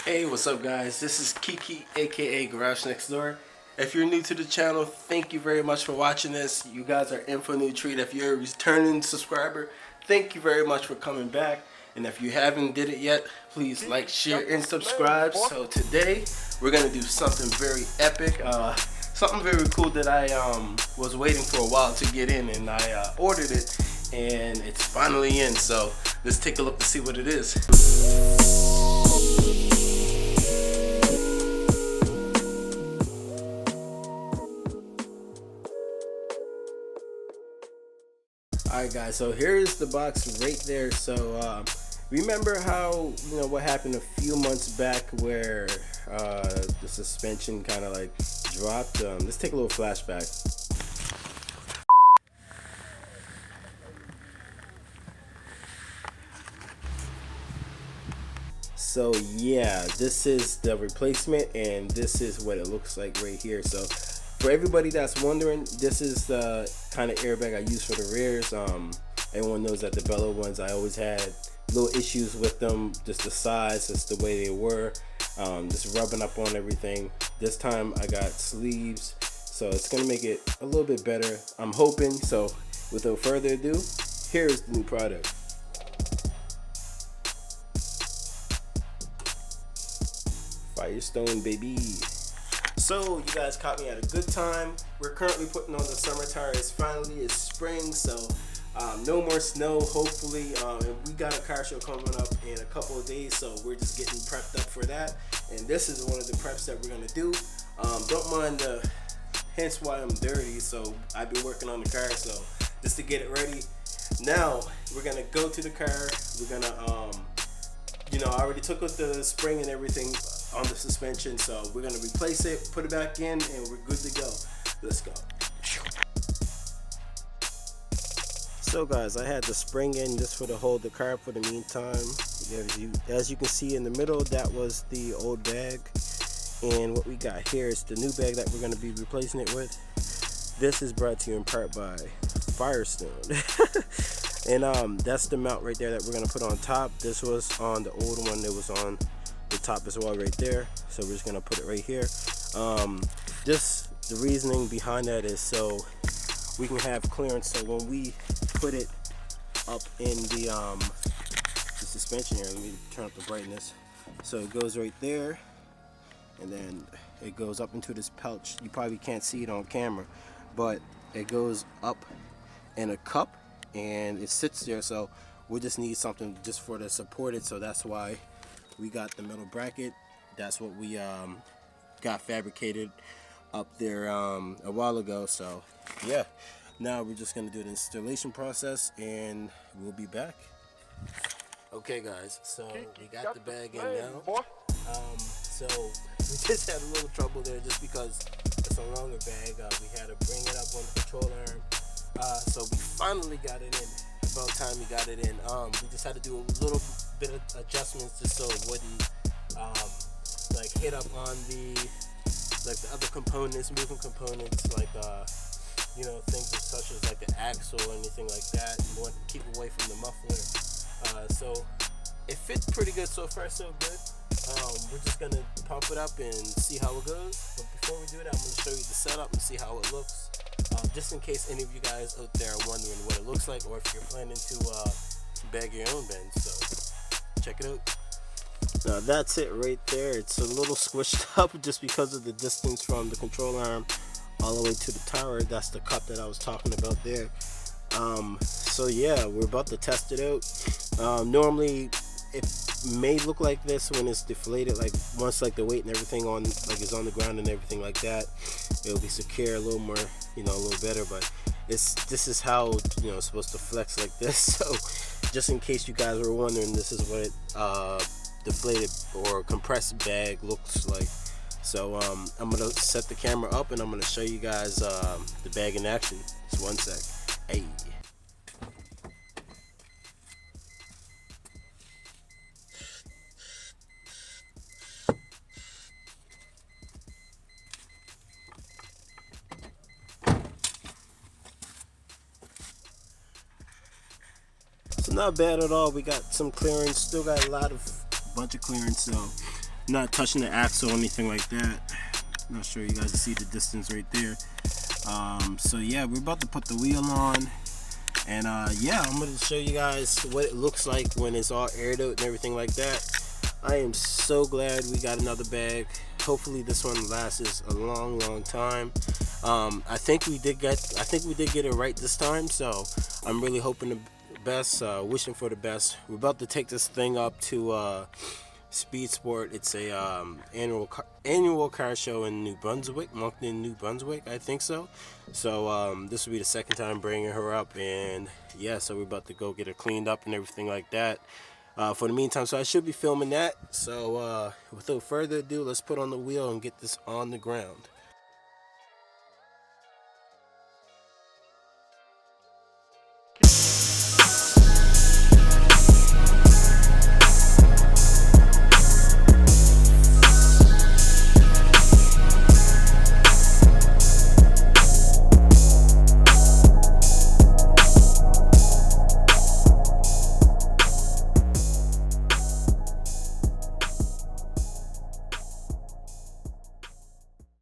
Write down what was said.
Hey, what's up guys? This is Kiki aka Garage Next Door. If you're new to the channel, thank you very much for watching this. You guys are in for a new treat. If you're a returning subscriber, thank you very much for coming back. And if you haven't did it yet, please like, share, and subscribe. So today we're gonna do something very epic, something very cool that I was waiting for a while to get in, and I ordered it, and it's finally in. So let's take a look to see what it is. Alright guys, so here's the box right there. So remember how, what happened a few months back where the suspension kind of like dropped? Let's take a little flashback. So yeah, this is the replacement, and this is what it looks like right here. So for everybody that's wondering, this is the kind of airbag I use for the rears. Everyone knows that the Bella ones, I always had little issues with them, just the size, just the way they were, just rubbing up on everything. This time I got sleeves, so it's gonna make it a little bit better, I'm hoping. So without further ado, here's the new product. Firestone, baby. So you guys caught me at a good time. We're currently putting on the summer tires. Finally it's spring, so no more snow, hopefully. And we got a car show coming up in a couple of days, so we're just getting prepped up for that. And this is one of the preps that we're gonna do. Don't mind the, hence why I'm dirty. So I've been working on the car, so just to get it ready. Now we're gonna go to the car. We're gonna I already took out the spring and everything on the suspension, so we're gonna replace it, put it back in, and we're good to go. Let's go. So guys, I had the spring in just for to hold the car for the meantime. As you can see in the middle, that was the old bag, and what we got here is the new bag that we're going to be replacing it with. This is brought to you in part by Firestone. And that's the mount right there that we're going to put on top. This was on the old one, it was on the top as well right there, so we're just going to put it right here. The reasoning behind that is so we can have clearance, so when we put it up in the suspension here, let me turn up the brightness, so it goes right there, and then it goes up into this pouch. You probably can't see it on camera, but it goes up in a cup and it sits there, so we just need something just for to support it. So that's why we got the metal bracket. That's what we got fabricated up there a while ago. So yeah, now we're just gonna do the installation process and we'll be back. Okay guys, so we got the bag in now. So we just had a little trouble there just because it's a longer bag. We had to bring it up on the control arm. So we finally got it in. About time we got it in. We just had to do a little bit of adjustments just so it wouldn't like hit up on the other components, moving components, like things such as like the axle or anything like that. You want to keep away from the muffler. So it fits pretty good so far, so good. We're just gonna pump it up and see how it goes. But before we do that, I'm gonna show you the setup and see how it looks. Just in case any of you guys out there are wondering what it looks like, or if you're planning to bag your own Benz. So check it out. Now that's it right there. It's a little squished up just because of the distance from the control arm all the way to the tower. That's the cup that I was talking about there. So yeah, we're about to test it out. Normally it may look like this when it's deflated, like once like the weight and everything on like is on the ground and everything like that, it'll be secure a little more, a little better. But this is how it's supposed to flex like this. So just in case you guys were wondering, this is what deflated or compressed bag looks like. So I'm gonna set the camera up and I'm gonna show you guys the bag in action. Just one sec. Hey. So not bad at all. We got some clearance, still got a bunch of clearance, so not touching the axle or anything like that. Not sure you guys see the distance right there. So yeah, we're about to put the wheel on, and yeah, I'm going to show you guys what it looks like when it's all aired out and everything like that. I am so glad we got another bag. Hopefully this one lasts a long time. I think we did get it right this time, so I'm really hoping the best, wishing for the best. We're about to take this thing up to Speed Sport. It's a annual car show in New Brunswick, Moncton, New Brunswick, I think so. So this will be the second time bringing her up, and yeah, so we're about to go get her cleaned up and everything like that. For the meantime, so I should be filming that. So without further ado, let's put on the wheel and get this on the ground.